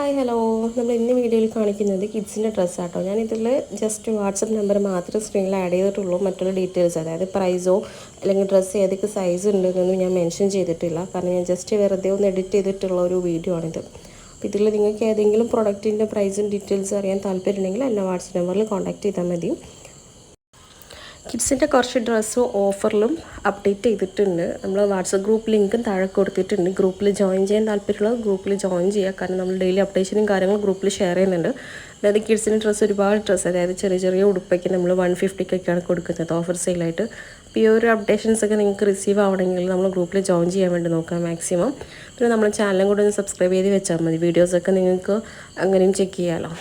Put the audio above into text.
Hi hello നമ്മൾ ഇന്ന് വീഡിയോയിൽ കാണിക്കുന്നത് കിഡ്സിൻ്റെ ഡ്രസ്സാട്ടോ. ഞാനിതിൽ ജസ്റ്റ് വാട്സപ്പ് നമ്പർ മാത്രമേ സ്ക്രീനിൽ ആഡ് ചെയ്തിട്ടുള്ളൂ. മറ്റുള്ള ഡീറ്റെയിൽസ് അതായത് പ്രൈസോ അല്ലെങ്കിൽ ഡ്രസ്സ് ഏതൊക്കെ സൈസ് ഉണ്ടെന്നൊന്നും ഞാൻ മെൻഷൻ ചെയ്തിട്ടില്ല. കാരണം ഞാൻ ജസ്റ്റ് വെറുതെ ഒന്ന് എഡിറ്റ് ചെയ്തിട്ടുള്ള ഒരു വീഡിയോ ആണിത്. അപ്പോൾ ഇതിൽ നിങ്ങൾക്ക് ഏതെങ്കിലും പ്രൊഡക്റ്റിൻ്റെ പ്രൈസും ഡീറ്റെയിൽസ് അറിയാൻ താല്പര്യമുണ്ടെങ്കിൽ എന്നെ വാട്സപ്പ് നമ്പറിൽ കോൺടാക്ട് ചെയ്താൽ മതി. കിഡ്സിൻ്റെ കുറച്ച് ഡ്രസ്സ് ഓഫറിലും അപ്ഡേറ്റ് ചെയ്തിട്ടുണ്ട്. നമ്മൾ വാട്സപ്പ് ഗ്രൂപ്പ് ലിങ്കും താഴെ കൊടുത്തിട്ടുണ്ട്. ഗ്രൂപ്പിൽ ജോയിൻ ചെയ്യാൻ താല്പര്യമുള്ള ഗ്രൂപ്പിൽ ജോയിൻ ചെയ്യുക. കാരണം നമ്മൾ ഡെയിലി അപ്ഡേഷനും കാര്യങ്ങളും ഗ്രൂപ്പിൽ ഷെയർ ചെയ്യുന്നുണ്ട്. അതായത് കിഡ്സിൻ്റെ ഡ്രസ്സ് ഒരുപാട് ഡ്രസ്സ്, അതായത് ചെറിയ ചെറിയ ഉടുപ്പൊക്കെ നമ്മൾ 150-ക്കൊക്കെയാണ് കൊടുക്കുന്നത് ഓഫർ സെയിലായിട്ട്. അപ്പോൾ ഈ ഒരു അപ്ഡേഷൻസൊക്കെ നിങ്ങൾക്ക് റിസീവ് ആവണമെങ്കിൽ നമ്മൾ ഗ്രൂപ്പിൽ ജോയിൻ ചെയ്യാൻ വേണ്ടി നോക്കാം മാക്സിമം. പിന്നെ നമ്മുടെ ചാനലും കൂടെ ഒന്ന് സബ്സ്ക്രൈബ് ചെയ്ത് വെച്ചാൽ മതി. വീഡിയോസൊക്കെ നിങ്ങൾക്ക് അങ്ങനെയും ചെക്ക് ചെയ്യാമല്ലോ.